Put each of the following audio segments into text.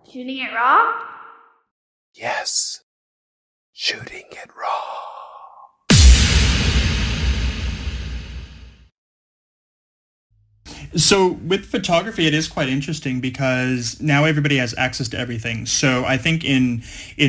Shooting it raw? Yes. Shooting it raw. So with photography, it is quite interesting because now everybody has access to everything. So I think in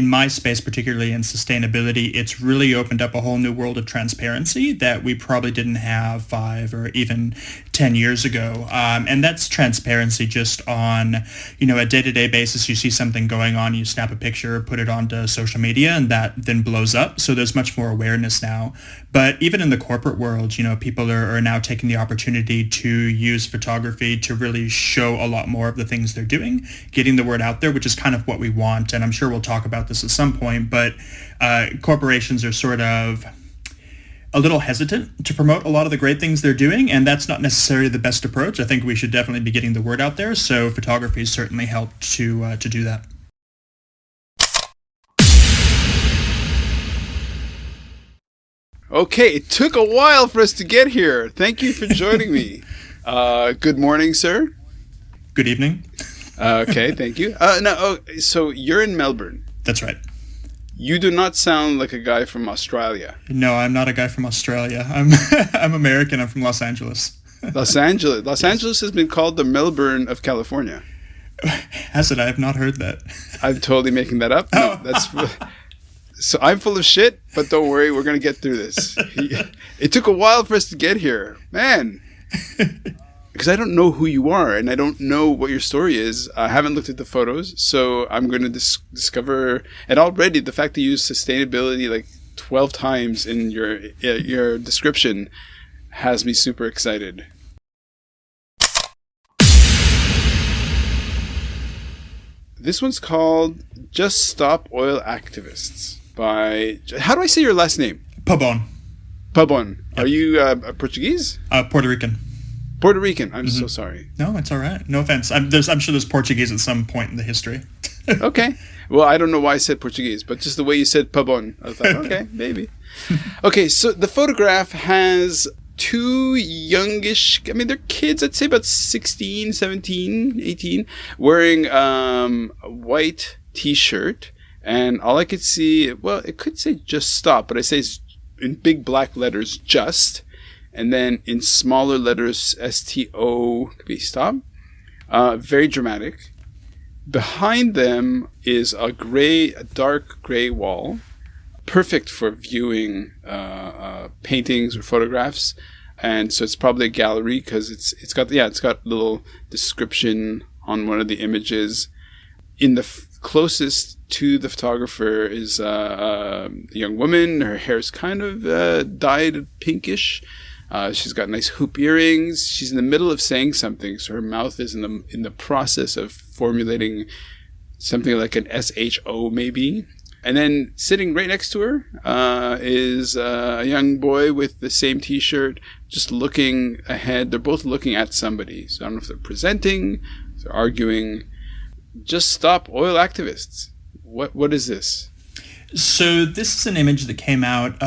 my space, particularly in sustainability, it's really opened up a whole new world of transparency that we probably didn't have 5 or even 10 years ago. And that's transparency just on, a day-to-day basis. You see something going on, you snap a picture, put it onto social media, and that then blows up. So there's much more awareness now. But even in the corporate world, people are now taking the opportunity to use photography to really show a lot more of the things they're doing, getting the word out there, which is kind of what we want. And I'm sure we'll talk about this at some point, but corporations are sort of a little hesitant to promote a lot of the great things they're doing, and that's not necessarily the best approach. I think we should definitely be getting the word out there, so photography certainly helped to do that. Okay, it took a while for us to get here. Thank you for joining me. Good morning, sir. Good evening. Okay, thank you. So you're in Melbourne. That's right. You do not sound like a guy from Australia. No, I'm not a guy from Australia. I'm American. I'm from Los Angeles. Los Angeles. Los Angeles has been called the Melbourne of California. Has it? I have not heard that. I'm totally making that up. No, that's... So I'm full of shit, but don't worry, we're going to get through this. It took a while for us to get here. Man. Because I don't know who you are, and I don't know what your story is. I haven't looked at the photos, so I'm going to discover... And already, the fact that you use sustainability like 12 times in your description has me super excited. This one's called Just Stop Oil Activists by... How do I say your last name? Pabon. Pabon. Yep. Are you Portuguese? Puerto Rican. Puerto Rican. I'm so sorry. No, it's all right. No offense. I'm sure there's Portuguese at some point in the history. Okay. Well, I don't know why I said Portuguese, but just the way you said Pabon, I thought, okay, maybe. Okay, so the photograph has two youngish, they're kids, I'd say about 16, 17, 18, wearing a white t-shirt. And all I could see, well, it could say just stop, but I say in big black letters, just. And then in smaller letters, STO, could be stop. Very dramatic. Behind them is a dark gray wall. Perfect for viewing paintings or photographs. And so it's probably a gallery because it's got a little description on one of the images. In the closest to the photographer is a young woman. Her hair's kind of dyed pinkish. She's got nice hoop earrings. She's in the middle of saying something, so her mouth is in the process of formulating something like an SHO maybe. And then sitting right next to her is a young boy with the same t-shirt, just looking ahead. They're both looking at somebody. So I don't know if they're presenting, if they're arguing. Just stop oil activists. What is this? So this is an image that came out,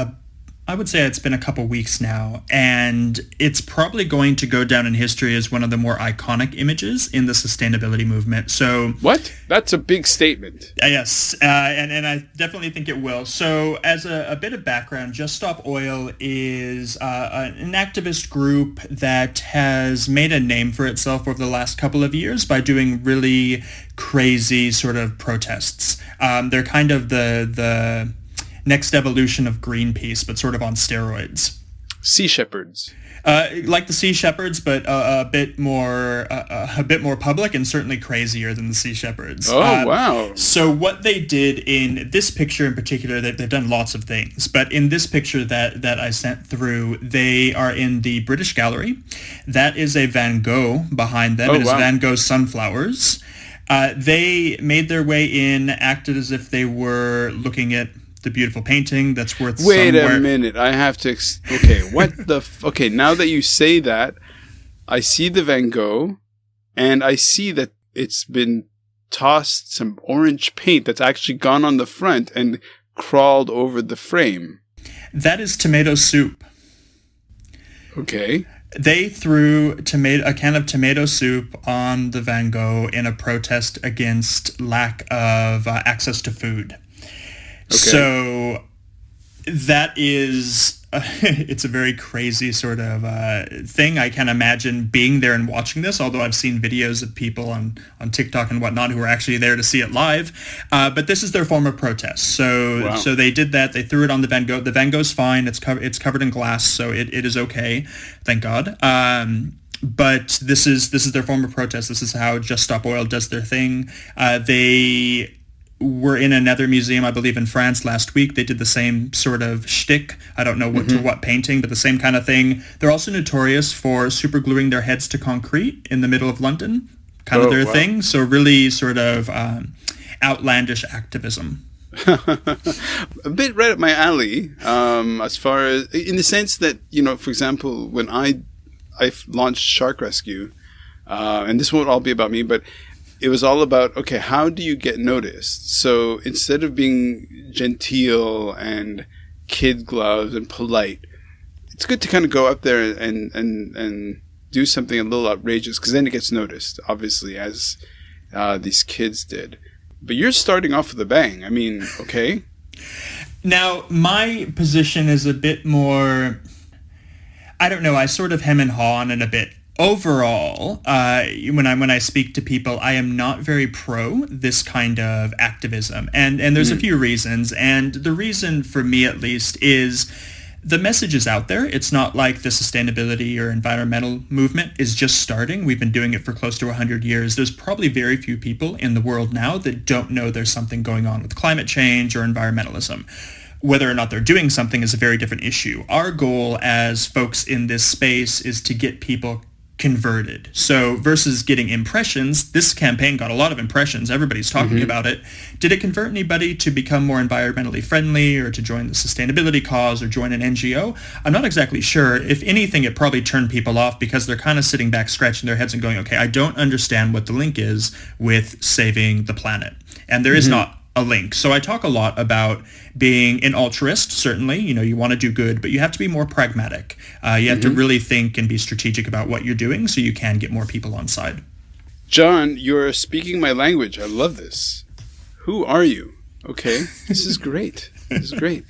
I would say it's been a couple weeks now, and it's probably going to go down in history as one of the more iconic images in the sustainability movement. So what? That's a big statement. Yes, and I definitely think it will. So as a bit of background, Just Stop Oil is an activist group that has made a name for itself over the last couple of years by doing really crazy sort of protests. They're kind of the next evolution of Greenpeace, but sort of on steroids. Sea Shepherds. Like the Sea Shepherds, but a bit more public and certainly crazier than the Sea Shepherds. Oh, wow. So what they did in this picture in particular, they've done lots of things, but in this picture that I sent through, they are in the British Gallery. That is a Van Gogh behind them. It is Van Gogh's Sunflowers. They made their way in, acted as if they were looking at the beautiful painting that's worth Wait somewhere. a minute. I have to... Okay, what the... Okay, now that you say that, I see the Van Gogh, and I see that it's been tossed some orange paint that's actually gone on the front and crawled over the frame. That is tomato soup. Okay. They threw a can of tomato soup on the Van Gogh in a protest against lack of access to food. Okay. So that is it's a very crazy sort of thing. I can imagine being there and watching this, although I've seen videos of people on TikTok and whatnot who are actually there to see it live. But this is their form of protest. So Wow. so they did that. They threw it on the Van Gogh. The Van Gogh's fine. It's covered in glass, so it is okay. Thank God. But this is their form of protest. This is how Just Stop Oil does their thing. They were in another museum, I believe in France last week. They did the same sort of shtick. I don't know to what painting, but the same kind of thing. They're also notorious for super gluing their heads to concrete in the middle of London, kind of their thing. So really sort of outlandish activism. A bit right up my alley, as far as in the sense that, for example, when I launched Shark Rescue, and this won't all be about me, but it was all about, okay, how do you get noticed? So instead of being genteel and kid gloves and polite, it's good to kind of go up there and do something a little outrageous, because then it gets noticed, obviously, as these kids did. But you're starting off with a bang. I mean, okay. Now, my position is a bit more, I don't know, I sort of hem and haw on it a bit. Overall, when I speak to people, I am not very pro this kind of activism, and there's a few reasons. And the reason, for me at least, is the message is out there. It's not like the sustainability or environmental movement is just starting. We've been doing it for close to 100 years. There's probably very few people in the world now that don't know there's something going on with climate change or environmentalism. Whether or not they're doing something is a very different issue. Our goal as folks in this space is to get people converted. So versus getting impressions, this campaign got a lot of impressions. Everybody's talking about it. Did it convert anybody to become more environmentally friendly or to join the sustainability cause or join an NGO? I'm not exactly sure. If anything, it probably turned people off because they're kind of sitting back, scratching their heads and going, okay, I don't understand what the link is with saving the planet. And there is not a link. So I talk a lot about being an altruist, certainly. You want to do good, but you have to be more pragmatic. You have to really think and be strategic about what you're doing so you can get more people on side. John, you're speaking my language. I love this. Who are you? Okay, this is great. This is great.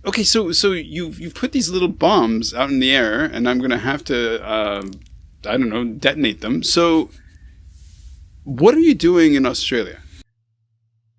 Okay, so you've put these little bombs out in the air, and I'm going to have to, detonate them. So what are you doing in Australia?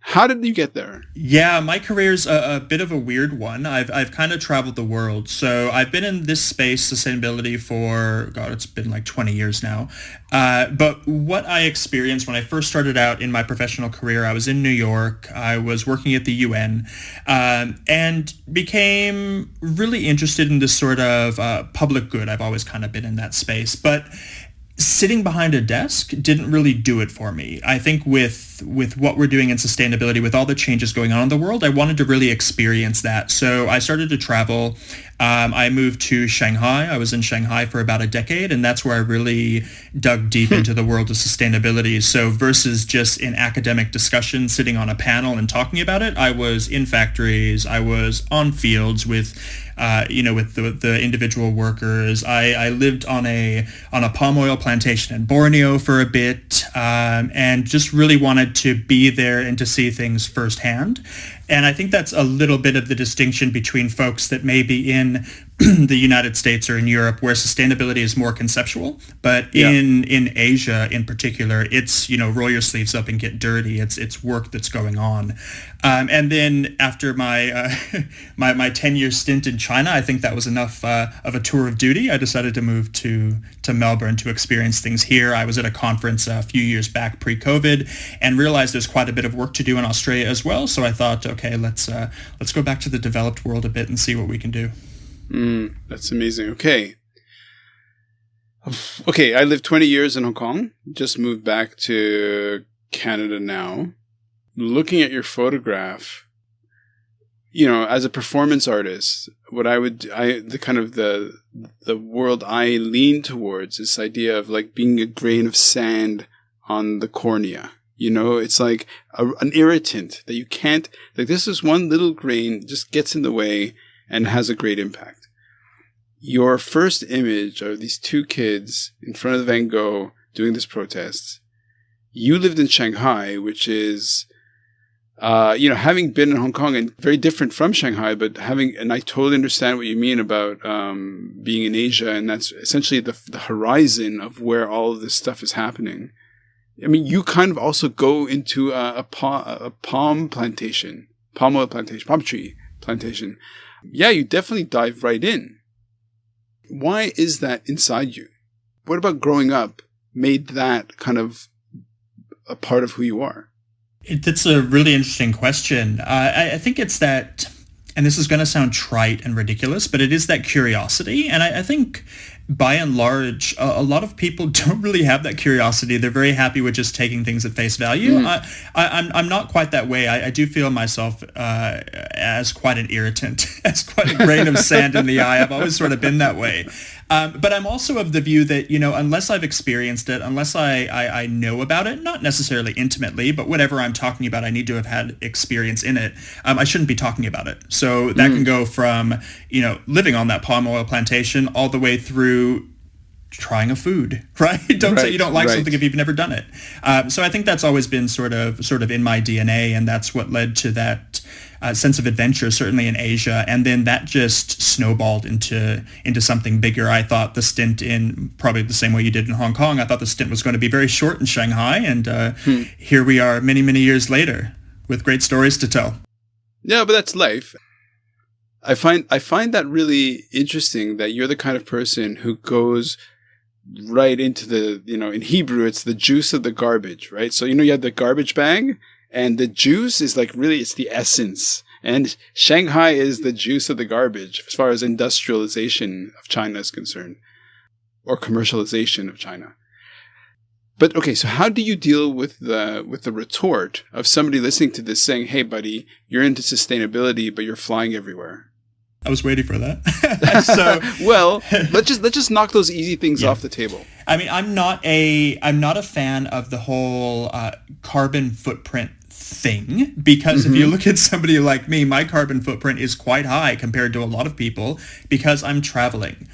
How did you get there? Yeah, my career's a bit of a weird one. I've kind of traveled the world. So I've been in this space, sustainability, for, God, it's been like 20 years now. But what I experienced when I first started out in my professional career, I was in New York. I was working at the UN and became really interested in this sort of public good. I've always kind of been in that space. But sitting behind a desk didn't really do it for me. I think with what we're doing in sustainability, with all the changes going on in the world, I wanted to really experience that. So I started to travel. I moved to Shanghai. I was in Shanghai for about a decade, and that's where I really dug deep into the world of sustainability. So versus just in academic discussion, sitting on a panel and talking about it, I was in factories. I was on fields with the individual workers. I lived on a palm oil plantation in Borneo for a bit, and just really wanted to be there and to see things firsthand. And I think that's a little bit of the distinction between folks that may be in the United States or in Europe, where sustainability is more conceptual. But in Asia in particular, it's, roll your sleeves up and get dirty. It's work that's going on. And then after my my 10-year stint in China, I think that was enough of a tour of duty. I decided to move to Melbourne to experience things here. I was at a conference a few years back pre-COVID and realized there's quite a bit of work to do in Australia as well. So I thought, okay, let's go back to the developed world a bit and see what we can do. That's amazing. Okay, I lived 20 years in Hong Kong. Just moved back to Canada now. Looking at your photograph, as a performance artist, what the world I lean towards is this idea of like being a grain of sand on the cornea. It's like an irritant that you can't, like, this is one little grain just gets in the way and has a great impact. your first image are these two kids in front of the Van Gogh doing this protest. You lived in Shanghai, which is, having been in Hong Kong and very different from Shanghai, and I totally understand what you mean about being in Asia, and that's essentially the horizon of where all of this stuff is happening. I mean, you kind of also go into a palm tree plantation. Yeah, you definitely dive right in. Why is that inside you? What about growing up made that kind of a part of who you are? That's a really interesting question. I think it's that, and this is going to sound trite and ridiculous, but it is that curiosity. And I think by and large, a lot of people don't really have that curiosity. They're very happy with just taking things at face value. I'm not quite that way. I do feel myself as quite an irritant, as quite a grain of sand in the eye. I've always sort of been that way. But I'm also of the view that, unless I've experienced it, unless I know about it, not necessarily intimately, but whatever I'm talking about, I need to have had experience in it. I shouldn't be talking about it. So that can go from, living on that palm oil plantation all the way through trying a food, right? Don't say you don't like something if you've never done it. So I think that's always been sort of in my DNA, and that's what led to that sense of adventure, certainly in Asia, and then that just snowballed into something bigger. I thought the stint in, probably the same way you did in Hong Kong, I thought the stint was going to be very short in Shanghai, and here we are many, many years later with great stories to tell. Yeah, but that's life. I find that really interesting that you're the kind of person who goes right into the, in Hebrew, it's the juice of the garbage, right? So, you have the garbage bag, and the juice is like really, it's the essence. And Shanghai is the juice of the garbage as far as industrialization of China is concerned, or commercialization of China. But okay, so how do you deal with the retort of somebody listening to this saying, "Hey, buddy, you're into sustainability, but you're flying everywhere"? I was waiting for that. So, well, let's just knock those easy things off the table. I mean, I'm not a fan of the whole carbon footprint thing, because if you look at somebody like me, my carbon footprint is quite high compared to a lot of people because I'm traveling.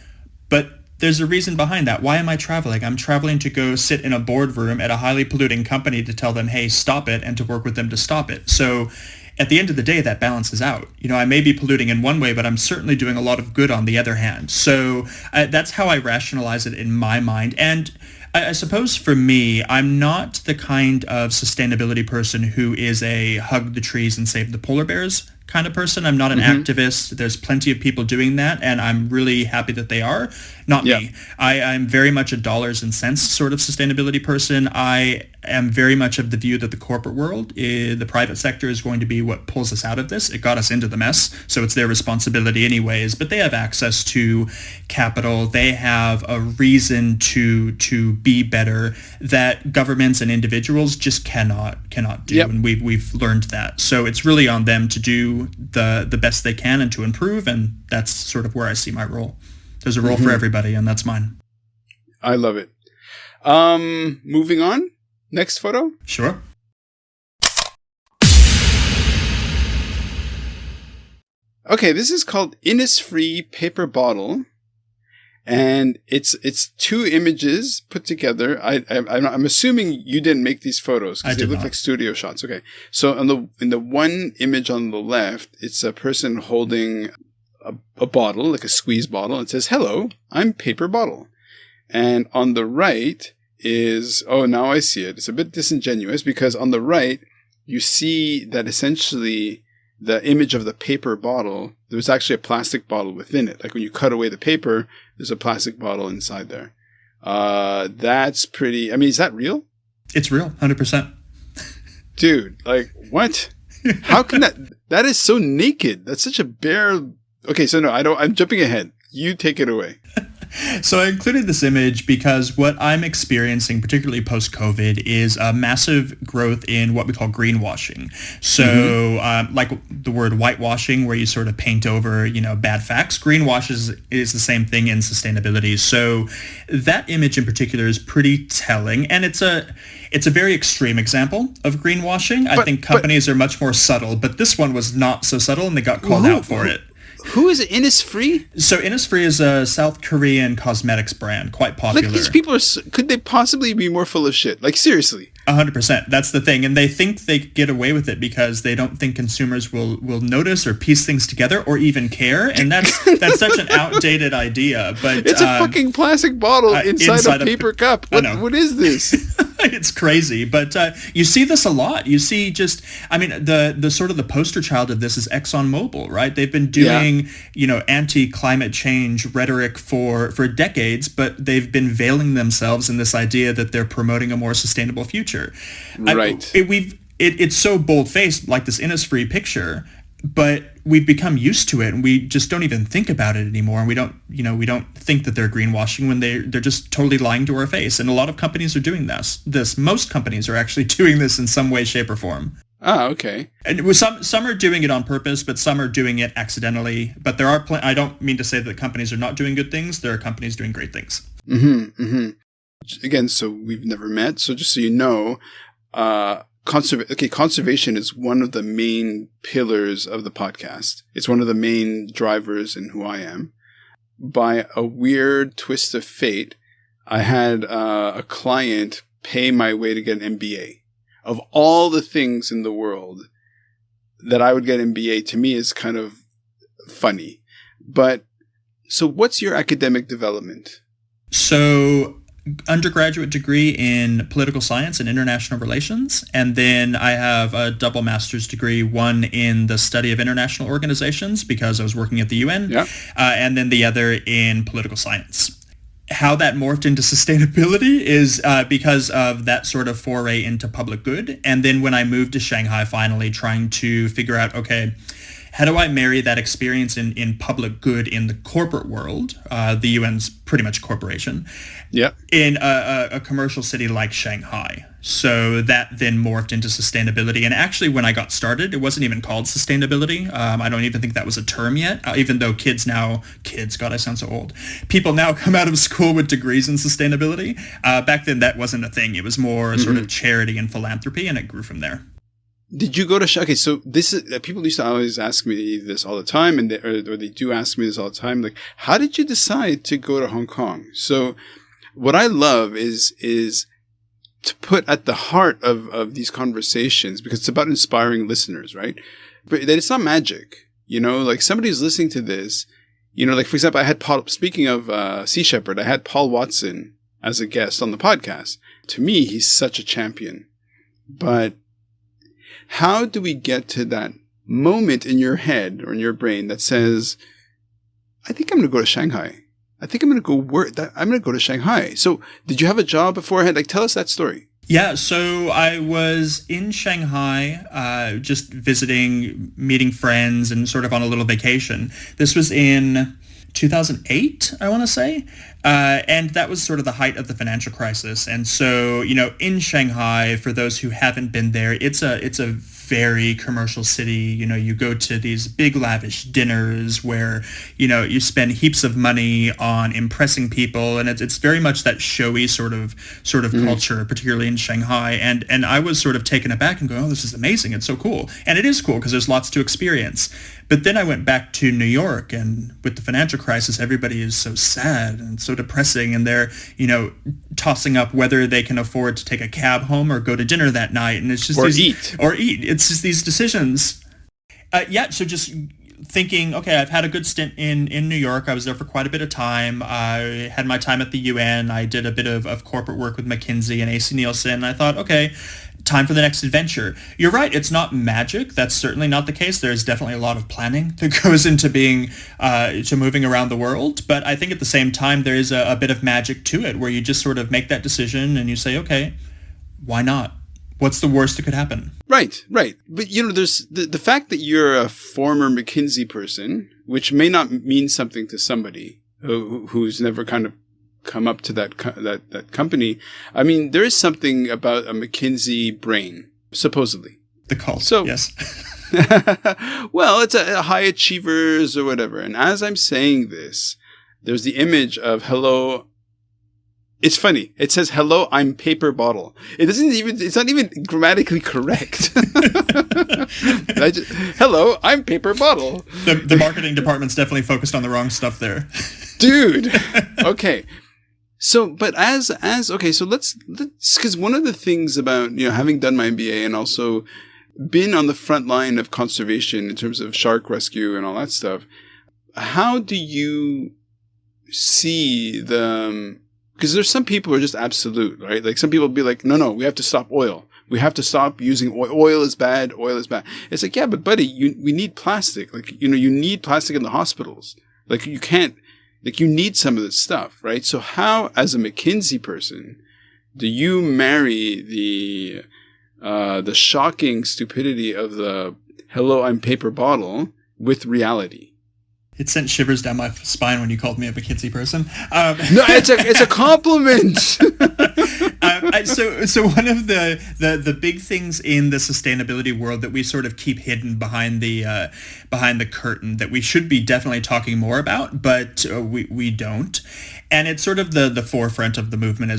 But there's a reason behind that. Why am I traveling? I'm traveling to go sit in a boardroom at a highly polluting company to tell them, hey, stop it, and to work with them to stop it. So at the end of the day, that balances out. I may be polluting in one way, but I'm certainly doing a lot of good on the other hand. So that's how I rationalize it in my mind. And I suppose for me, I'm not the kind of sustainability person who is a hug the trees and save the polar bears kind of person. I'm not an activist. There's plenty of people doing that, and I'm really happy that they are. Not me. I'm very much a dollars and cents sort of sustainability person. I am very much of the view that the corporate world, the private sector, is going to be what pulls us out of this. It got us into the mess, so it's their responsibility anyways. But they have access to capital. They have a reason to be better that governments and individuals just cannot do. And we've learned that. So it's really on them to do the best they can and to improve, and that's sort of where I see my role. There's a role for everybody, and that's mine. I love it. Moving on. Next photo. Sure. Okay, this is called Innisfree Paper Bottle, and it's two images put together. I'm assuming you didn't make these photos because they look like studio shots. Okay, so in the one image on the left, it's a person holding a bottle, like a squeeze bottle. It says, "Hello, I'm Paper Bottle," and on the right is, now I see it. It's a bit disingenuous because on the right you see that essentially the image of the paper bottle, there's actually a plastic bottle within it. Like when you cut away the paper, there's a plastic bottle inside there. That's pretty, is that real? It's real, 100%. Dude, like, what? How can that is so naked. That's such a bare, okay, so no, I'm jumping ahead. You take it away. So I included this image because what I'm experiencing, particularly post-COVID, is a massive growth in what we call greenwashing. So like the word whitewashing, where you sort of paint over, bad facts, greenwash is the same thing in sustainability. So that image in particular is pretty telling, and it's a very extreme example of greenwashing. I think companies are much more subtle, but this one was not so subtle, and they got called out for it. Who is it? Innisfree? So Innisfree is a South Korean cosmetics brand, quite popular. Like, these people are, could they possibly be more full of shit? Like, seriously. 100%. That's the thing. And they think they get away with it because they don't think consumers will notice or piece things together or even care. And that's such an outdated idea. But it's a fucking plastic bottle inside a paper cup. What is this? It's crazy. But you see this a lot. You see the sort of the poster child of this is ExxonMobil, right? They've been doing, anti-climate change rhetoric for decades, but they've been veiling themselves in this idea that they're promoting a more sustainable future. Right. It's so bold-faced, like this Innisfree picture, but we've become used to it, and we just don't even think about it anymore. And we don't think that they're greenwashing when they're just totally lying to our face. And a lot of companies are doing this. Most companies are actually doing this in some way, shape, or form. Ah, okay. And some are doing it on purpose, but some are doing it accidentally. But there are I don't mean to say that companies are not doing good things. There are companies doing great things. Mm-hmm. Mm-hmm. Again, so we've never met. So just so you know, conservation is one of the main pillars of the podcast. It's one of the main drivers in who I am. By a weird twist of fate, I had a client pay my way to get an MBA. Of all the things in the world that I would get an MBA, to me is kind of funny. But so what's your academic development? So undergraduate degree in political science and international relations. And then I have a double master's degree, one in the study of international organizations because I was working at the UN, and then the other in political science. How that morphed into sustainability is because of that sort of foray into public good. And then when I moved to Shanghai, finally trying to figure out, okay, how do I marry that experience in public good in the corporate world? The UN's pretty much a corporation. Yeah. In a commercial city like Shanghai. So that then morphed into sustainability. And actually, when I got started, it wasn't even called sustainability. I don't even think that was a term yet, even though God, I sound so old. People now come out of school with degrees in sustainability. Back then, that wasn't a thing. It was more sort of charity and philanthropy, and it grew from there. Did you go to okay? So this is people used to always ask me this all the time, and they do ask me this all the time. Like, how did you decide to go to Hong Kong? So, what I love is to put at the heart of these conversations, because it's about inspiring listeners, right? But that it's not magic, Like somebody's listening to this, Like for example, I had Paul. Speaking of Sea Shepherd, I had Paul Watson as a guest on the podcast. To me, he's such a champion, but how do we get to that moment in your head or in your brain that says, I think I'm going to go to Shanghai. I think I'm going to go work. I'm going to go to Shanghai. So did you have a job beforehand? Like, tell us that story. Yeah, so I was in Shanghai, just visiting, meeting friends, and sort of on a little vacation. This was in 2008, I want to say. And that was sort of the height of the financial crisis. And so, in Shanghai, for those who haven't been there, it's a very commercial city. You go to these big lavish dinners where, you spend heaps of money on impressing people. And it's very much that showy sort of culture, particularly in Shanghai. And I was sort of taken aback and going, oh, this is amazing. It's so cool. And it is cool because there's lots to experience. But then I went back to New York, and with the financial crisis, everybody is so sad and so depressing, and they're, tossing up whether they can afford to take a cab home or go to dinner that night. And it's just eat. It's just these decisions. So just thinking, okay, I've had a good stint in New York. I was there for quite a bit of time. I had my time at the UN. I did a bit of corporate work with McKinsey and AC Nielsen. I thought, okay, time for the next adventure. You're right. It's not magic. That's certainly not the case. There's definitely a lot of planning that goes into to moving around the world. But I think at the same time, there is a bit of magic to it where you just sort of make that decision and you say, okay, why not? What's the worst that could happen? Right. But, there's the fact that you're a former McKinsey person, which may not mean something to somebody who's never kind of come up to that company. I mean, there is something about a McKinsey brain, supposedly. The cult, so, yes. Well, it's a high achievers or whatever. And as I'm saying this, there's the image of, hello, It's funny. It says, "Hello, I'm paper bottle." It's not even grammatically correct. Hello, I'm paper bottle. The marketing department's definitely focused on the wrong stuff there. Dude. Okay. So, but okay, so let's, because one of the things about, having done my MBA and also been on the front line of conservation in terms of shark rescue and all that stuff, how do you see because there's some people who are just absolute, right? Like some people be like, no, we have to stop oil. We have to stop using oil. Oil is bad. Oil is bad. It's like, yeah, but buddy, we need plastic. Like, you need plastic in the hospitals. Like you can't, like you need some of this stuff, right? So how, as a McKinsey person, do you marry the shocking stupidity of the "hello, I'm paper bottle" with reality? It sent shivers down my spine when you called me a McKinsey person. No, it's a compliment. So one of the big things in the sustainability world that we sort of keep hidden behind the curtain that we should be definitely talking more about, but we don't. And it's sort of the forefront of the movement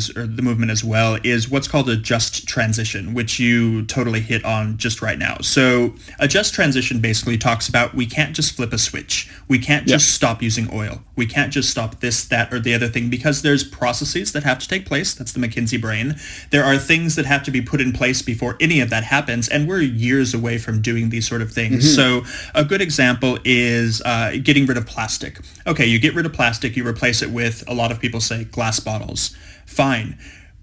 as well is what's called a just transition, which you totally hit on just right now. So a just transition basically talks about we can't just flip a switch. We can't just stop using oil. We can't just stop this, that, or the other thing because there's processes that have to take place. That's the McKinsey brain. There are things that have to be put in place before any of that happens, and we're years away from doing these sort of things. Mm-hmm. So a good example is getting rid of plastic. Okay, you get rid of plastic, you replace it with, a lot of people say, glass bottles. Fine.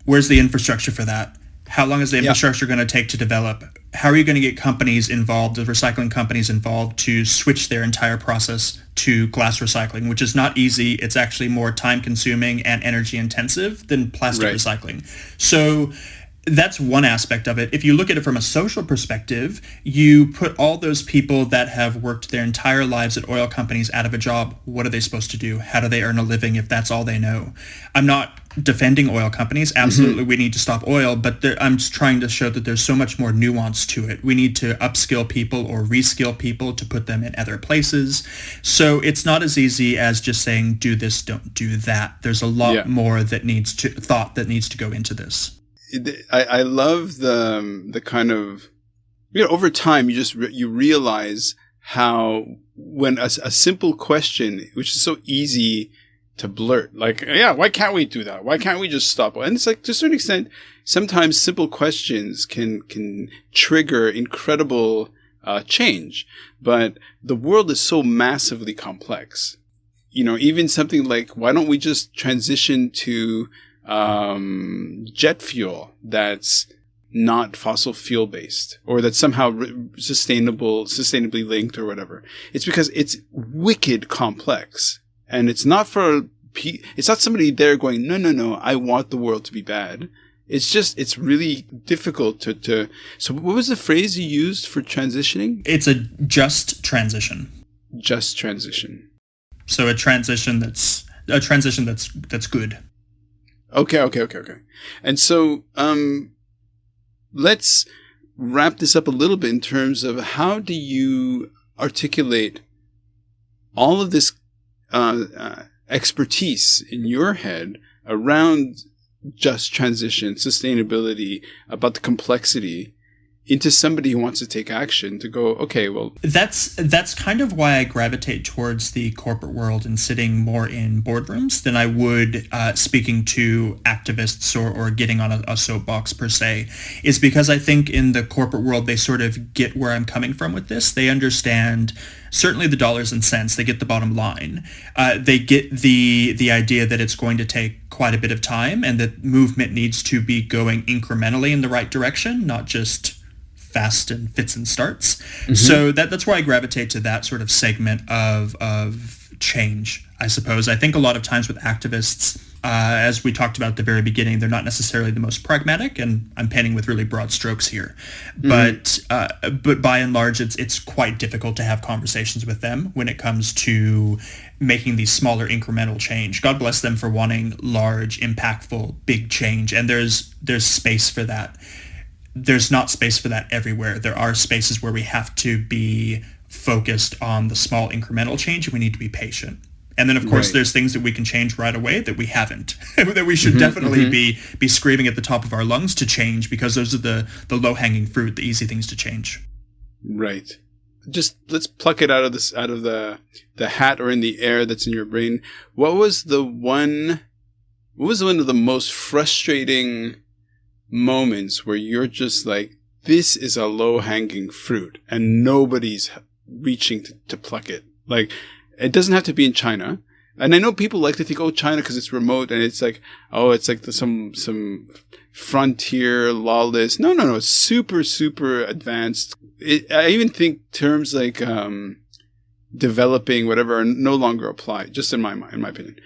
Where's the infrastructure for that? How long is the infrastructure going to take to develop? How are you going to get companies involved, the recycling companies involved, to switch their entire process to glass recycling, which is not easy. It's actually more time consuming and energy intensive than plastic recycling. So that's one aspect of it. If you look at it from a social perspective, you put all those people that have worked their entire lives at oil companies out of a job. What are they supposed to do? How do they earn a living if that's all they know? I'm not defending oil companies. Absolutely, we need to stop oil, but I'm just trying to show that there's so much more nuance to it. We need to upskill people or reskill people to put them in other places. So it's not as easy as just saying, do this, don't do that. There's a lot more that needs to go into this. I love the kind of, over time, you realize how when a simple question, which is so easy to blurt, like, why can't we do that? Why can't we just stop? And it's like, to a certain extent, sometimes simple questions can trigger incredible change. But the world is so massively complex. Even something like, why don't we just transition to jet fuel that's not fossil fuel based, or that's somehow sustainably linked or whatever? It's because it's wicked complex, and it's not somebody there going, no, I want the world to be bad. It's really difficult to. So what was the phrase you used for transitioning? It's a just transition. Just transition. So a transition that's good. Okay. And so, let's wrap this up a little bit in terms of how do you articulate all of this expertise in your head around just transition, sustainability, about the complexity, into somebody who wants to take action to go, okay, well... That's kind of why I gravitate towards the corporate world and sitting more in boardrooms than I would speaking to activists or getting on a soapbox per se, is because I think in the corporate world, they sort of get where I'm coming from with this. They understand certainly the dollars and cents. They get the bottom line. They get the idea that it's going to take quite a bit of time and that movement needs to be going incrementally in the right direction, not just fast and fits and starts. Mm-hmm. So that's where I gravitate to that sort of segment of change, I suppose. I think a lot of times with activists, as we talked about at the very beginning, they're not necessarily the most pragmatic, and I'm painting with really broad strokes here. Mm-hmm. But by and large, it's quite difficult to have conversations with them when it comes to making these smaller incremental change. God bless them for wanting large, impactful, big change, and there's space for that. There's not space for that everywhere. There are spaces where we have to be focused on the small incremental change, and we need to be patient. And then, of course, Right. there's things that we can change right away that we haven't, that we should definitely be screaming at the top of our lungs to change, because those are the low-hanging fruit, the easy things to change. Right. Just let's pluck it out of the hat or in the air that's in your brain. What was one of the most frustrating moments where you're just like, this is a low-hanging fruit and nobody's reaching to pluck it? Like, it doesn't have to be in China. And I know people like to think, oh, China, because it's remote, and it's like, oh, it's like some frontier, lawless. No. It's super, super advanced. I even think terms like developing, whatever, are no longer apply, just in my opinion.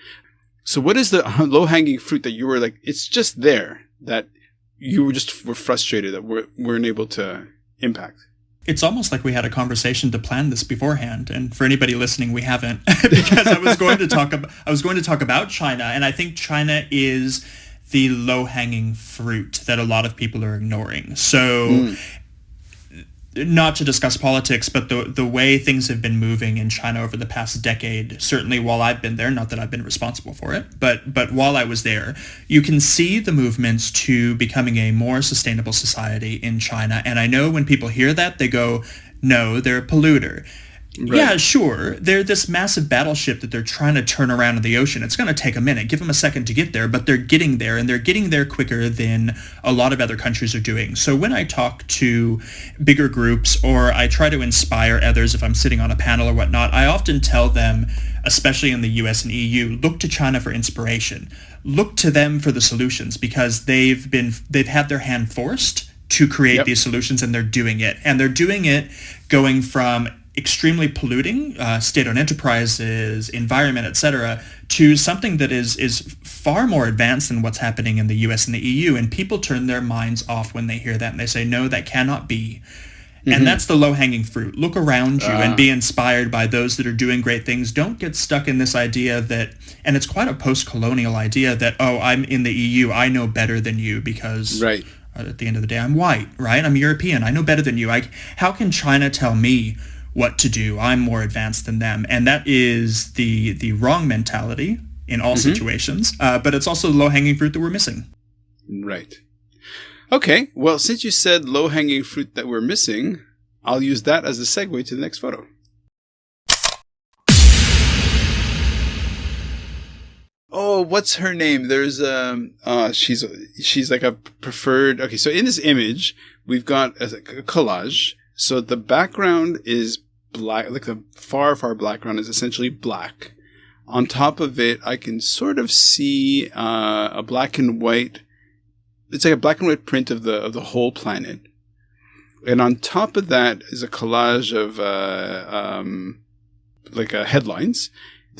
So what is the low-hanging fruit that you were like, it's just there, that you were frustrated that weren't able to impact? It's almost like we had a conversation to plan this beforehand, and for anybody listening, we haven't, because I was going to talk about China, and I think China is the low-hanging fruit that a lot of people are ignoring. So, not to discuss politics, but the way things have been moving in China over the past decade, certainly while I've been there, not that I've been responsible for it, but while I was there, you can see the movements to becoming a more sustainable society in China. And I know when people hear that, they go, no, they're a polluter. Right. Yeah, sure. They're this massive battleship that they're trying to turn around in the ocean. It's going to take a minute. Give them a second to get there, but they're getting there, and they're getting there quicker than a lot of other countries are doing. So when I talk to bigger groups, or I try to inspire others if I'm sitting on a panel or whatnot, I often tell them, especially in the US and EU, look to China for inspiration. Look to them for the solutions, because they've had their hand forced to create these solutions, and they're doing it. And they're doing it going from extremely polluting state-owned enterprises, environment, etc., to something that is far more advanced than what's happening in the US and the EU. And people turn their minds off when they hear that, and they say, no, that cannot be. And that's the low-hanging fruit. Look around you and be inspired by those that are doing great things. Don't get stuck in this idea that, and it's quite a post-colonial idea, that, oh, I'm in the EU, I know better than you because at the end of the day, I'm white, right? I'm European, I know better than you. How can China tell me what to do? I'm more advanced than them. And that is the wrong mentality in all situations, but it's also the low-hanging fruit that we're missing. Right. Okay, well, since you said low-hanging fruit that we're missing, I'll use that as a segue to the next photo. Oh, what's her name? There's she's like a preferred. Okay, so in this image, we've got a collage. So the background is black, like the far background is essentially black. On top of it, I can sort of see a black and white. It's like a black and white print of the whole planet. And on top of that is a collage of headlines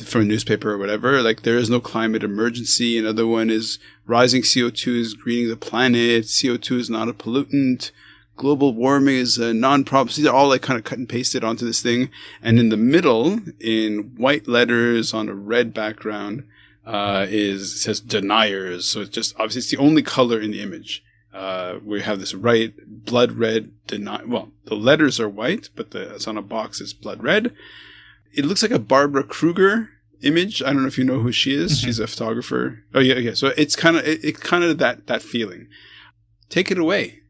from a newspaper or whatever. Like, there is no climate emergency. Another one is rising CO2 is greening the planet. CO2 is not a pollutant. Global warming is a non-problem. So these are all like kind of cut and pasted onto this thing. And in the middle, in white letters on a red background, says deniers. So it's just, obviously it's the only color in the image. We have this blood red well, the letters are white, but it's on a box, it's blood red. It looks like a Barbara Kruger image. I don't know if you know who she is. She's a photographer. Oh yeah, okay. So it's kind of that feeling. Take it away.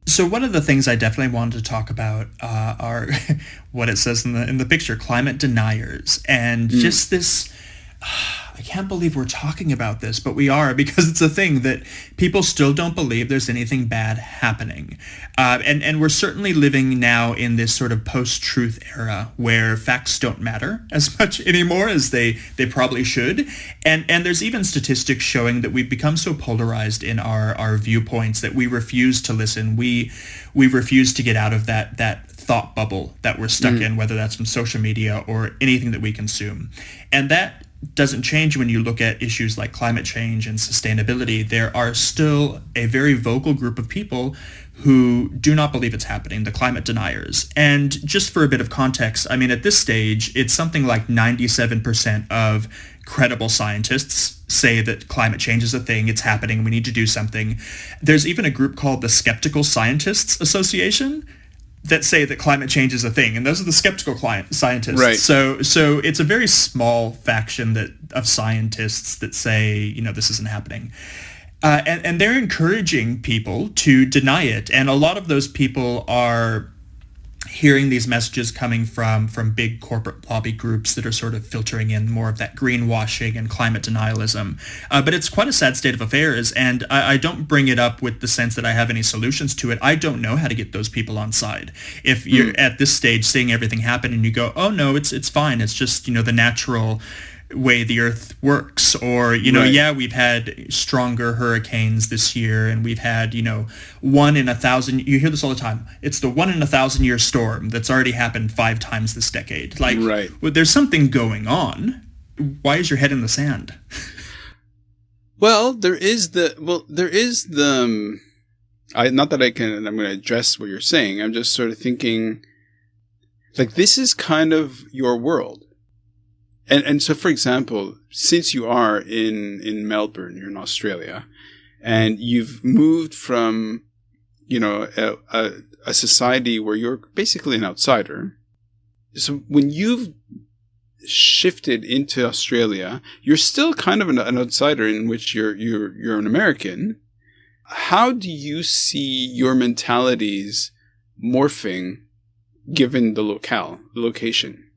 So one of the things I definitely wanted to talk about are what it says in the picture, climate deniers, and just this. I can't believe we're talking about this, but we are, because it's a thing that people still don't believe there's anything bad happening. And we're certainly living now in this sort of post-truth era where facts don't matter as much anymore as they probably should. And there's even statistics showing that we've become so polarized in our viewpoints that we refuse to listen. We refuse to get out of that thought bubble that we're stuck in, whether that's from social media or anything that we consume. And that doesn't change when you look at issues like climate change and sustainability. There are still a very vocal group of people who do not believe it's happening, the climate deniers. And just for a bit of context, I mean, at this stage, it's something like 97% of credible scientists say that climate change is a thing, it's happening, we need to do something. There's even a group called the Skeptical Scientists Association. that say that climate change is a thing, and those are the skeptical scientists. Right. So it's a very small faction of scientists that say, this isn't happening. And they're encouraging people to deny it. And a lot of those people are hearing these messages coming from big corporate lobby groups that are sort of filtering in more of that greenwashing and climate denialism. But it's quite a sad state of affairs, and I don't bring it up with the sense that I have any solutions to it. I don't know how to get those people on side. If you're at this stage seeing everything happen and you go, oh no, it's fine. It's just, the natural way the earth works, or Right. we've had stronger hurricanes this year, and we've had 1 in 1,000. You hear this all the time. It's the 1 in 1,000 year storm that's already happened 5 times this decade. Like, Right. well, there's something going on. Why is your head in the sand? Well, there is the not that I'm going to address what you're saying. I'm just sort of thinking, like, this is kind of your world. And so, for example, since you are in Melbourne, you're in Australia, and you've moved from, a society where you're basically an outsider. So when you've shifted into Australia, you're still kind of an outsider in which you're an American. How do you see your mentalities morphing given the location?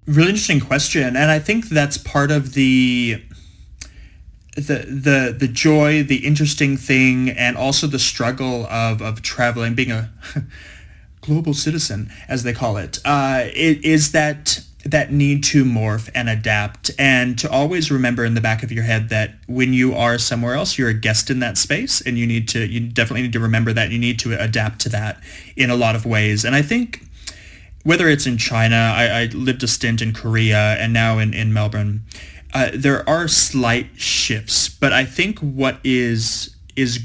Really interesting question, and I think that's part of the joy, the interesting thing, and also the struggle of traveling, being a global citizen, as they call it. It is that need to morph and adapt, and to always remember in the back of your head that when you are somewhere else, you're a guest in that space, and you definitely need to remember that. You need to adapt to that in a lot of ways, and I think, whether it's in China, I lived a stint in Korea, and now in Melbourne, there are slight shifts. But I think what is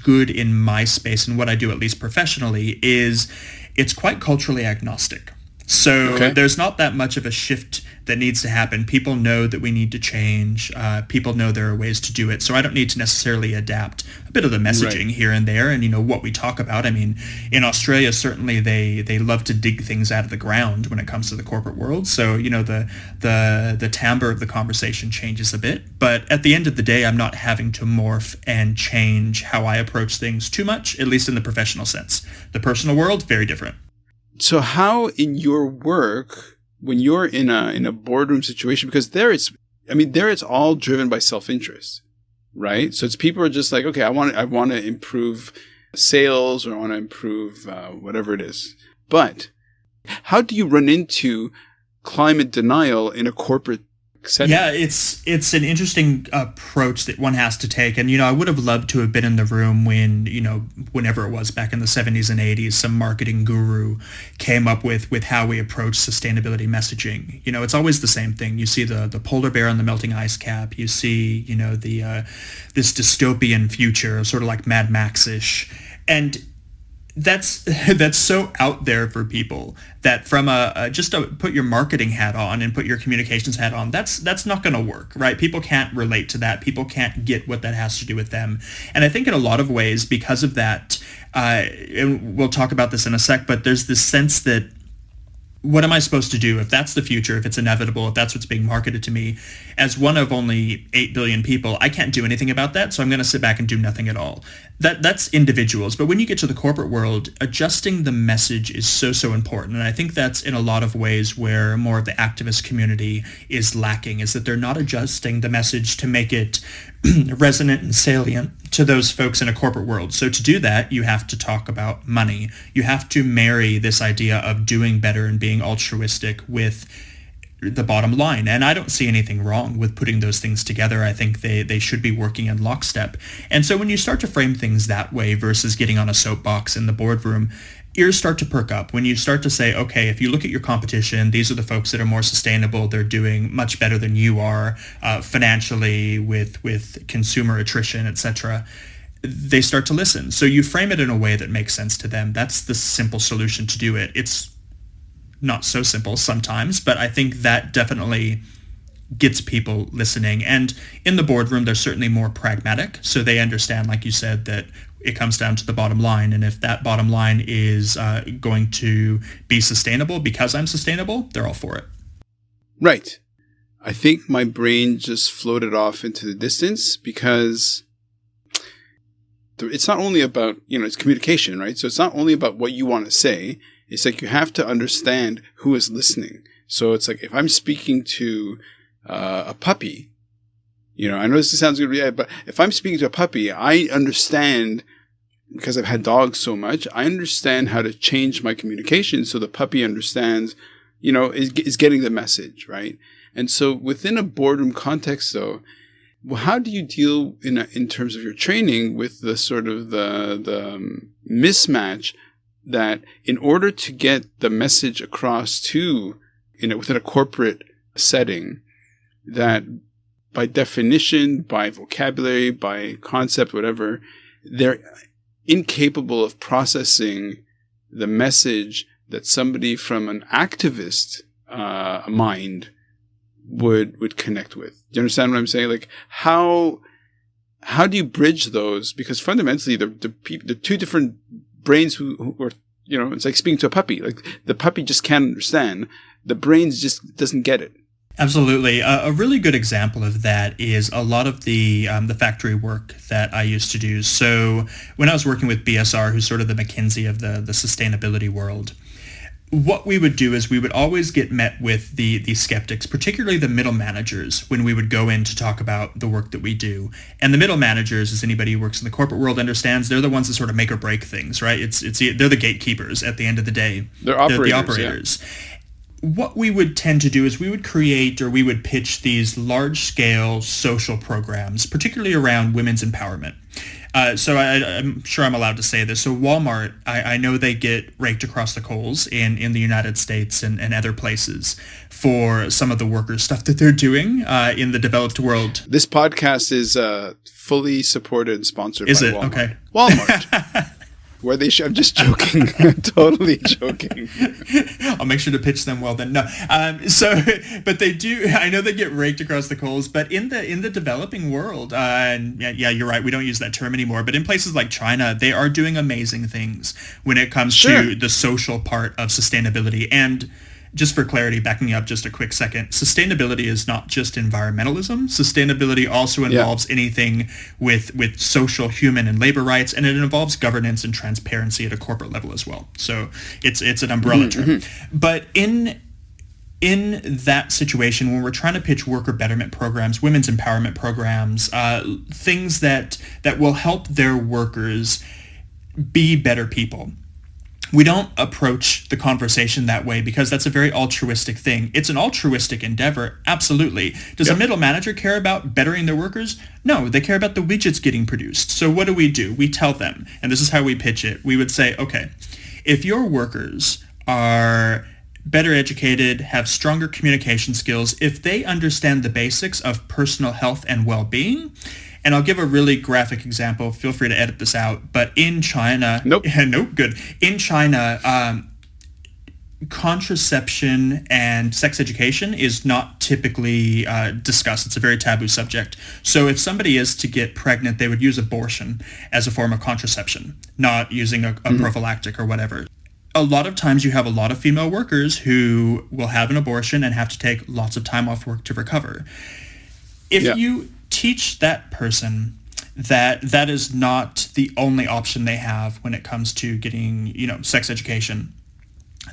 good in my space, and what I do at least professionally, is it's quite culturally agnostic. So there's not that much of a shift that needs to happen. People know that we need to change. People know there are ways to do it. So I don't need to necessarily adapt a bit of the messaging here and there, and what we talk about. I mean, in Australia, certainly they love to dig things out of the ground when it comes to the corporate world. So the timbre of the conversation changes a bit. But at the end of the day, I'm not having to morph and change how I approach things too much, at least in the professional sense. The personal world, very different. So how in your work, when you're in a boardroom situation, because there it's all driven by self-interest, right? So it's people are just like, okay, I want to improve sales, or I want to improve whatever it is. But how do you run into climate denial in a corporate setting? Yeah, it's an interesting approach that one has to take. And, I would have loved to have been in the room when, whenever it was back in the 70s and 80s, some marketing guru came up with how we approach sustainability messaging. It's always the same thing. You see the polar bear on the melting ice cap. You see, this dystopian future, sort of like Mad Max-ish. And that's so out there for people that from just to put your marketing hat on and put your communications hat on, that's not going to work, right? People can't relate to that. People can't get what that has to do with them. And I think in a lot of ways, because of that, and we'll talk about this in a sec, but there's this sense that, what am I supposed to do if that's the future, if it's inevitable, if that's what's being marketed to me? As one of only 8 billion people, I can't do anything about that, so I'm going to sit back and do nothing at all. That's individuals. But when you get to the corporate world, adjusting the message is so important. And I think that's in a lot of ways where more of the activist community is lacking, is that they're not adjusting the message to make it resonant and salient to those folks in a corporate world. So to do that, you have to talk about money. You have to marry this idea of doing better and being altruistic with the bottom line. And I don't see anything wrong with putting those things together. I think they should be working in lockstep. And so when you start to frame things that way versus getting on a soapbox in the boardroom, ears start to perk up when you start to say, okay, if you look at your competition, these are the folks that are more sustainable. They're doing much better than you are financially with consumer attrition, etc. They start to listen. So you frame it in a way that makes sense to them. That's the simple solution to do it. It's not so simple sometimes, but I think that definitely gets people listening. And in the boardroom, they're certainly more pragmatic. So they understand, like you said, that it comes down to the bottom line. And if that bottom line is going to be sustainable because I'm sustainable, they're all for it. Right. I think my brain just floated off into the distance because it's not only about, it's communication, right? So it's not only about what you want to say. It's like you have to understand who is listening. So it's like if I'm speaking to a puppy, I know this sounds good, but if I'm speaking to a puppy, I understand, because I've had dogs so much, I understand how to change my communication so the puppy understands, is getting the message, right? And so within a boardroom context, though, how do you deal in terms of your training with the sort of the mismatch that in order to get the message across to, within a corporate setting, that by definition, by vocabulary, by concept, whatever, they're incapable of processing the message that somebody from an activist mind would connect with. Do you understand what I'm saying? Like how do you bridge those? Because fundamentally, the two different brains who are, it's like speaking to a puppy. Like the puppy just can't understand. The brain just doesn't get it. Absolutely. A really good example of that is a lot of the factory work that I used to do. So when I was working with BSR, who's sort of the McKinsey of the sustainability world, what we would do is we would always get met with the skeptics, particularly the middle managers, when we would go in to talk about the work that we do. And the middle managers, as anybody who works in the corporate world understands, they're the ones that sort of make or break things, right? They're the gatekeepers at the end of the day. They're operators. The operators. Yeah. What we would tend to do is we would create or we would pitch these large-scale social programs, particularly around women's empowerment. So I'm sure I'm allowed to say this. So Walmart, I know they get raked across the coals in the United States and other places for some of the worker stuff that they're doing in the developed world. This podcast is fully supported and sponsored by Walmart. Okay. Walmart. Where they I'm just joking. I'm totally joking. I'll make sure to pitch them well then. No. But they do, I know they get raked across the coals, but in the developing world, and yeah, you're right, we don't use that term anymore, but in places like China, they are doing amazing things when it comes to the social part of sustainability. And just for clarity, backing up just a quick second, sustainability is not just environmentalism. Sustainability also involves anything with social, human, and labor rights, and it involves governance and transparency at a corporate level as well. So it's an umbrella term. But in that situation, when we're trying to pitch worker betterment programs, women's empowerment programs, things that will help their workers be better people, we don't approach the conversation that way because that's a very altruistic thing. It's an altruistic endeavor, absolutely. Does a middle manager care about bettering their workers? No, they care about the widgets getting produced. So what do? We tell them, and this is how we pitch it. We would say, okay, if your workers are better educated, have stronger communication skills, if they understand the basics of personal health and well-being, and I'll give a really graphic example. Feel free to edit this out. But in China... Nope. Good. In China, contraception and sex education is not typically discussed. It's a very taboo subject. So if somebody is to get pregnant, they would use abortion as a form of contraception, not using a prophylactic or whatever. A lot of times you have a lot of female workers who will have an abortion and have to take lots of time off work to recover. If you teach that person that is not the only option they have when it comes to getting, sex education,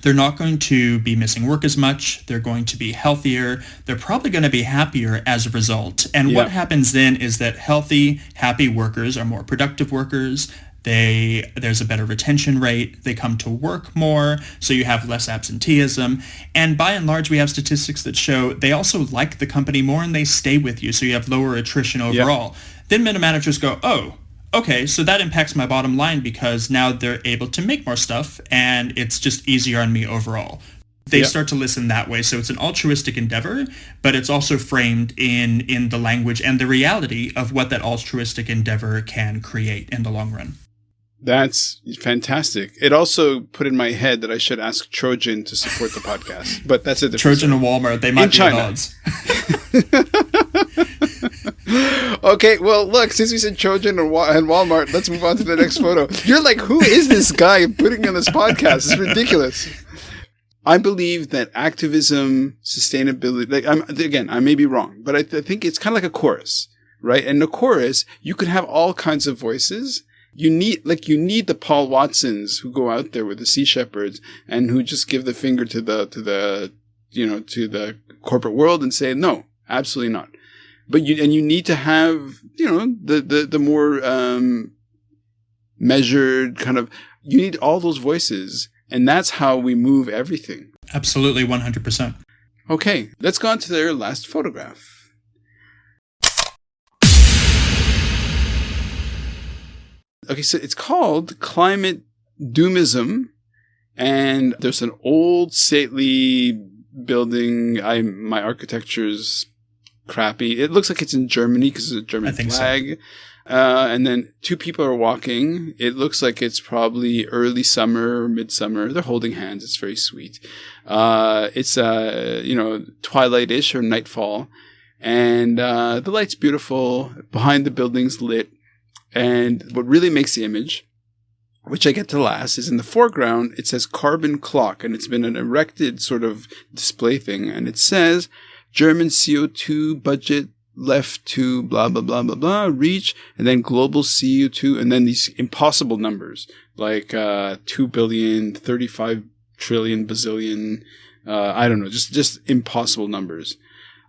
they're not going to be missing work as much. They're going to be healthier. They're probably going to be happier as a result. And what happens then is that healthy, happy workers are more productive workers. There's a better retention rate. They come to work more, so you have less absenteeism. And by and large, we have statistics that show they also like the company more and they stay with you, so you have lower attrition overall. Then middle managers go, oh, okay, so that impacts my bottom line because now they're able to make more stuff and it's just easier on me overall. They start to listen that way. So it's an altruistic endeavor, but it's also framed in the language and the reality of what that altruistic endeavor can create in the long run. That's fantastic. It also put in my head that I should ask Trojan to support the podcast, but that's a different Trojan and Walmart, they might be at odds. Okay, well, look, since we said Trojan and Walmart, let's move on to the next photo. You're like, who is this guy putting on this podcast? It's ridiculous. I believe that activism, sustainability, I may be wrong, but I think it's kind of like a chorus, right? And the chorus, you could have all kinds of voices. You need the Paul Watsons who go out there with the Sea Shepherds and who just give the finger to the corporate world and say, no, absolutely not. But you need to have, the more, measured kind of, you need all those voices. And that's how we move everything. Absolutely, 100%. Okay, let's go on to their last photograph. Okay, so it's called Climate Doomism. And there's an old stately building. My architecture's crappy. It looks like it's in Germany because it's a German flag. So. And then two people are walking. It looks like it's probably early summer or midsummer. They're holding hands. It's very sweet. It's, twilight-ish or nightfall. And the light's beautiful. Behind the building's lit. And what really makes the image, which I get to last, is in the foreground, it says carbon clock. And it's been an erected sort of display thing. And it says German CO2 budget left to blah, blah, blah, blah, blah, reach, and then global CO2, and then these impossible numbers, like 2 billion, 35 trillion, bazillion, I don't know, just impossible numbers.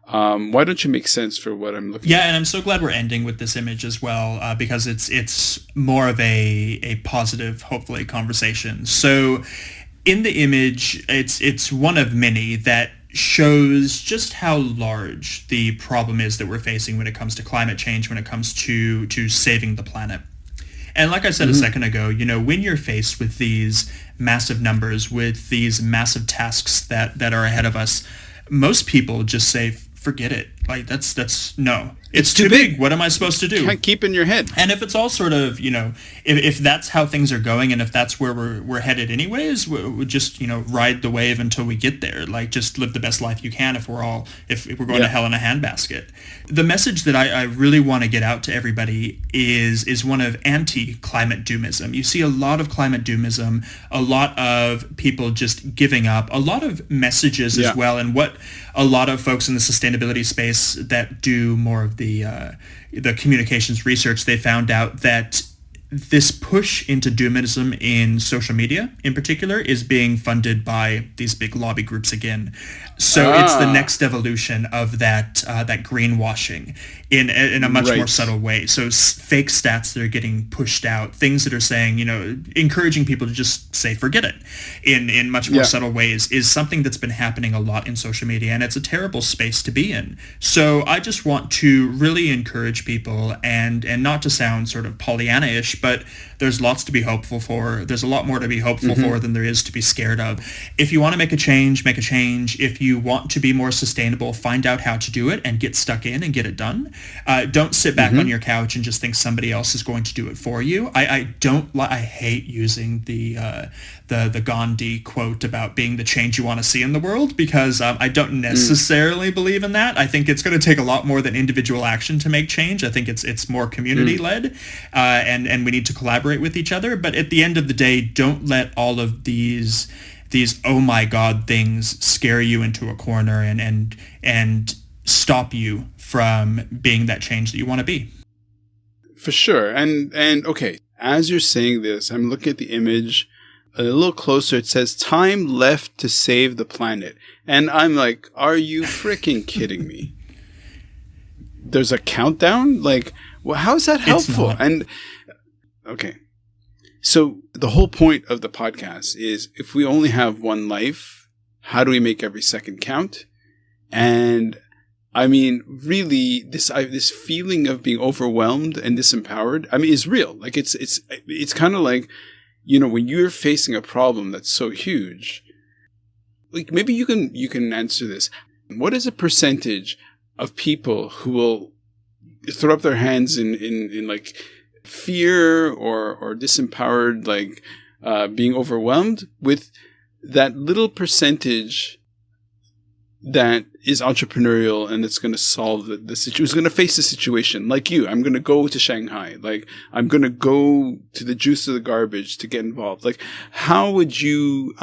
Why don't you make sense for what I'm looking at? Yeah, and I'm so glad we're ending with this image as well, because it's more of a positive, hopefully, conversation. So in the image, it's one of many that shows just how large the problem is that we're facing when it comes to climate change, when it comes to saving the planet. And like I said a second ago, when you're faced with these massive numbers, with these massive tasks that are ahead of us, most people just say, forget it. Like that's no. It's too big. What am I supposed to do? Can't keep in your head. And if it's all sort of, if that's how things are going, and if that's where we're headed anyways, we'll just, ride the wave until we get there. Like, just live the best life you can if we're going to hell in a handbasket. The message that I really want to get out to everybody is one of anti-climate doomism. You see a lot of climate doomism, a lot of people just giving up, a lot of messages as well, and what a lot of folks in the sustainability space that do more of the communications research, they found out that this push into doomism in social media in particular is being funded by these big lobby groups again. So it's the next evolution of that greenwashing in a much more subtle way. So fake stats that are getting pushed out, things that are saying, encouraging people to just say, forget it in much more subtle ways is something that's been happening a lot in social media, and it's a terrible space to be in. So I just want to really encourage people and not to sound sort of Pollyanna-ish, but there's lots to be hopeful for. There's a lot more to be hopeful for than there is to be scared of. If you want to make a change, make a change. If you want to be more sustainable, find out how to do it and get stuck in and get it done. Don't sit back on your couch and just think somebody else is going to do it for you. I hate using the Gandhi quote about being the change you want to see in the world, because I don't necessarily believe in that. I think it's going to take a lot more than individual action to make change. I think it's more community led, and we need to collaborate with each other. But at the end of the day, don't let all of these oh my god things scare you into a corner and stop you from being that change that you want to be. For sure. And okay, as you're saying this, I'm looking at the image a little closer. It says time left to save the planet. And I'm like, are you freaking kidding me? There's a countdown? Like, well, how is that helpful? And okay. So the whole point of the podcast is, if we only have one life, how do we make every second count? And I mean, really, this feeling of being overwhelmed and disempowered, I mean, is real. Like, it's kind of like, when you're facing a problem that's so huge, like, maybe you can answer this. What is a percentage of people who will throw up their hands in like fear or disempowered, like being overwhelmed, with that little percentage that is entrepreneurial and it's going to solve the situation, who's going to face the situation. Like you, I'm going to go to Shanghai. Like, I'm going to go to the juice of the garbage to get involved. Like, how would you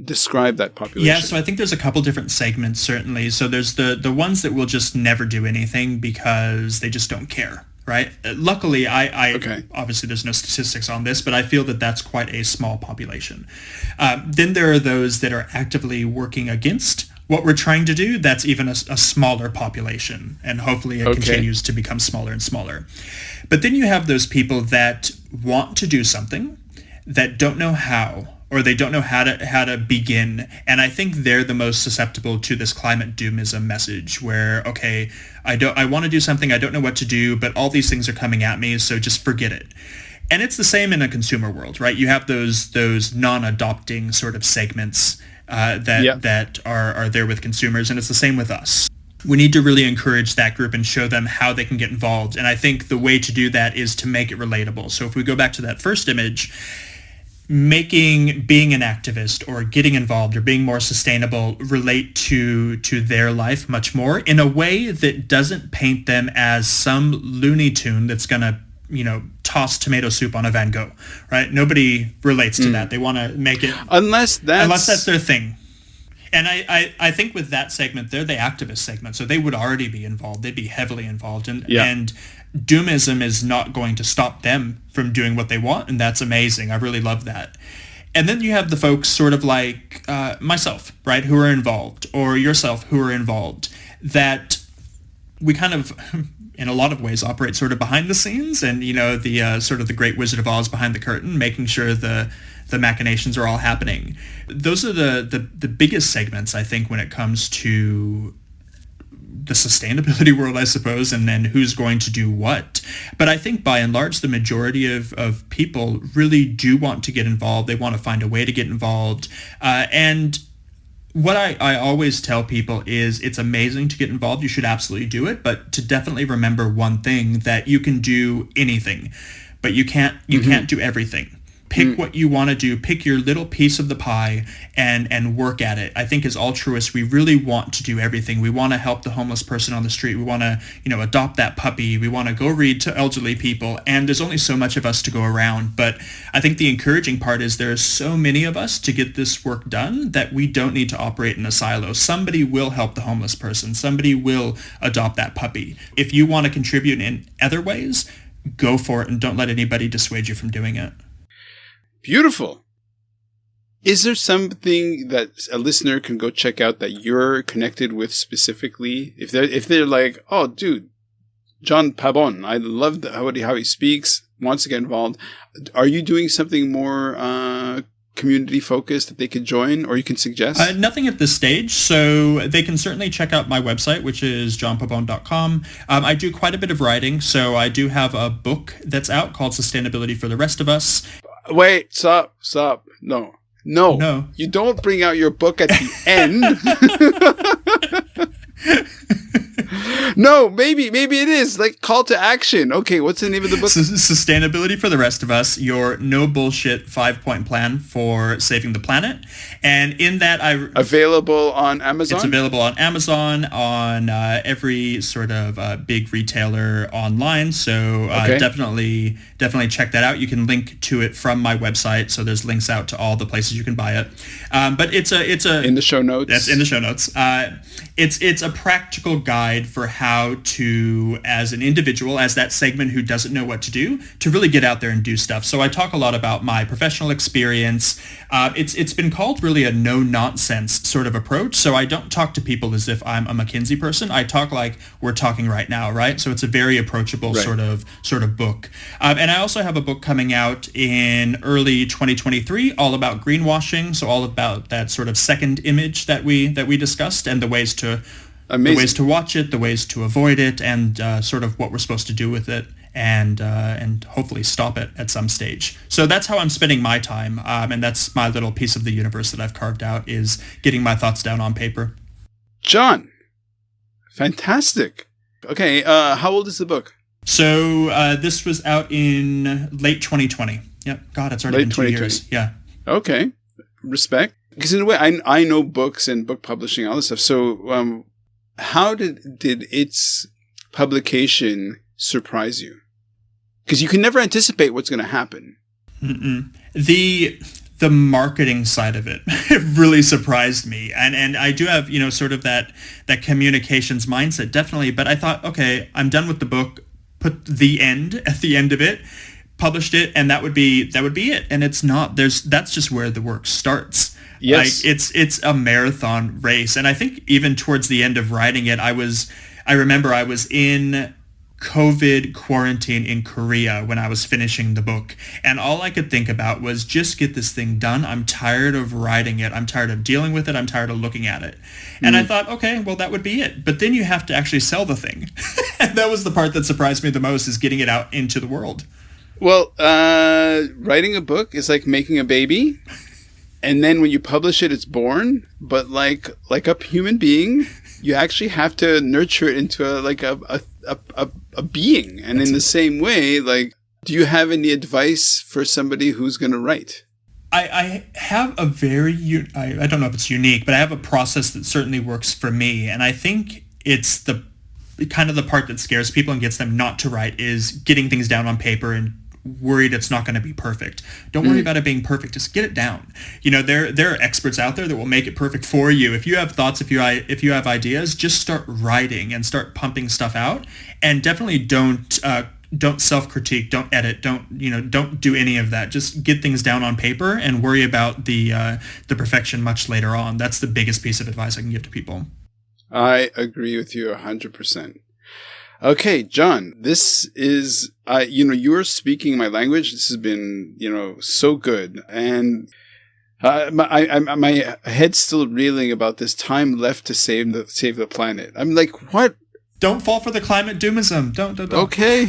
describe that population? Yeah, so I think there's a couple different segments, certainly. So there's the ones that will just never do anything because they just don't care. Right. Luckily, I obviously there's no statistics on this, but I feel that that's quite a small population. Then there are those that are actively working against what we're trying to do. That's even a smaller population, and hopefully it continues to become smaller and smaller. But then you have those people that want to do something that don't know how, or they don't know how to begin. And I think they're the most susceptible to this climate doomism message where, okay, I want to do something, I don't know what to do, but all these things are coming at me, so just forget it. And it's the same in a consumer world, right? You have those non-adopting sort of segments that are there with consumers, and it's the same with us. We need to really encourage that group and show them how they can get involved. And I think the way to do that is to make it relatable. So if we go back to that first image, being an activist or getting involved or being more sustainable relate to their life much more in a way that doesn't paint them as some Looney Tune that's going to, toss tomato soup on a Van Gogh, right? Nobody relates to that. They want to make it... Unless that's their thing. And I think with that segment, they're the activist segment, so they would already be involved. They'd be heavily involved. And doomism is not going to stop them from doing what they want, and that's amazing. I really love that. And then you have the folks sort of like myself, right, who are involved, or yourself who are involved, that we kind of, in a lot of ways, operate sort of behind the scenes, and, the sort of the Great Wizard of Oz behind the curtain, making sure the machinations are all happening. Those are the biggest segments, I think, when it comes to the sustainability world, I suppose, and then who's going to do what. But I think by and large, the majority of people really do want to get involved. They want to find a way to get involved. And what I always tell people is it's amazing to get involved. You should absolutely do it, but to definitely remember one thing, that you can do anything, but you can't do everything. Pick what you want to do, pick your little piece of the pie and work at it. I think as altruists, we really want to do everything. We want to help the homeless person on the street. We want to, adopt that puppy. We want to go read to elderly people. And there's only so much of us to go around. But I think the encouraging part is there are so many of us to get this work done that we don't need to operate in a silo. Somebody will help the homeless person. Somebody will adopt that puppy. If you want to contribute in other ways, go for it, and don't let anybody dissuade you from doing it. Beautiful. Is there something that a listener can go check out that you're connected with specifically? If they're like, oh, dude, John Pabon, I love how he speaks, wants to get involved. Are you doing something more community focused that they could join, or you can suggest? Nothing at this stage, so they can certainly check out my website, which is johnpabon.com. I do quite a bit of writing, so I do have a book that's out called Sustainability for the Rest of Us. Wait, stop. No. You don't bring out your book at the end. No, maybe it is like call to action. Okay, what's the name of the book? Sustainability for the Rest of Us, your no bullshit 5-point plan for saving the planet. And in that, available on Amazon. It's available on Amazon, on every sort of big retailer online. So definitely check that out. You can link to it from my website. So there's links out to all the places you can buy it. But it's in the show notes. That's in the show notes. It's a practical guide for how to, as an individual, as that segment who doesn't know what to do, to really get out there and do stuff. So I talk a lot about my professional experience. It's been called really a no-nonsense sort of approach. So I don't talk to people as if I'm a McKinsey person. I talk like we're talking right now, right? So it's a very approachable sort of book. And I also have a book coming out in early 2023, all about greenwashing. So all about that sort of second image that we discussed, and the ways to watch it, the ways to avoid it, and sort of what we're supposed to do with it, and hopefully stop it at some stage. So that's how I'm spending my time, and that's my little piece of the universe that I've carved out, is getting my thoughts down on paper. John, fantastic. Okay, how old is the book? So this was out in late 2020. Yep. God, it's already been 2 years. Yeah. Okay. Respect. because in a way, I know books and book publishing, all this stuff. So, how did its publication surprise you? Because you can never anticipate what's going to happen. Mm-mm. The marketing side of it really surprised me, and I do have sort of that communications mindset, definitely. But I thought, okay, I'm done with the book. Put the end at the end of it, published it, and that would be it. And it's not. That's just where the work starts. Yes, like it's a marathon race, and I think even towards the end of writing it, I remember I was in COVID quarantine in Korea when I was finishing the book, and all I could think about was just get this thing done. I'm tired of writing it. I'm tired of dealing with it. I'm tired of looking at it. And I thought, okay, well, that would be it. But then you have to actually sell the thing. And that was the part that surprised me the most, is getting it out into the world. Well, writing a book is like making a baby, and then when you publish it, it's born. But like a human being, you actually have to nurture it into a being. And in the same way, like, do you have any advice for somebody who's going to write? I have a very, I don't know if it's unique, but I have a process that certainly works for me. And I think it's the kind of the part that scares people and gets them not to write, is getting things down on paper and worried it's not going to be perfect. Don't worry about it being perfect. Just get it down. There are experts out there that will make it perfect for you. If you have thoughts, if you have ideas, just start writing and start pumping stuff out. And definitely don't self-critique, don't edit, don't do any of that. Just get things down on paper and worry about the perfection much later on. That's the biggest piece of advice I can give to people. I agree with you 100%. Okay, John, this is, you're speaking my language. This has been, so good. And my head's still reeling about this time left to save the planet. I'm like, what? Don't fall for the climate doomism. Don't. Okay.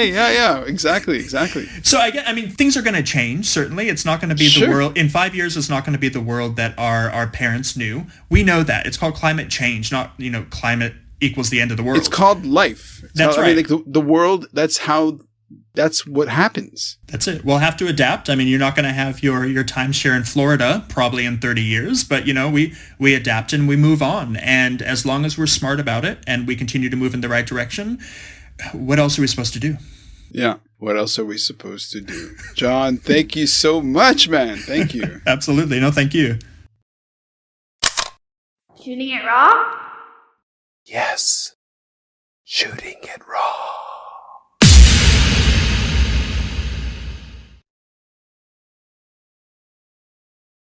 Yeah. Exactly. So I mean, things are going to change. Certainly, it's not going to be the world in 5 years. It's not going to be the world that our parents knew. We know that. It's called climate change, not climate equals the end of the world. It's called life. That's right. I mean, like the world. That's what happens. That's it. We'll have to adapt. I mean, you're not going to have your timeshare in Florida probably in 30 years, but we adapt and we move on. And as long as we're smart about it and we continue to move in the right direction, what else are we supposed to do? Yeah. What else are we supposed to do? John, thank you so much, man. Thank you. Absolutely. No, thank you. Shooting it raw? Yes. Shooting it raw.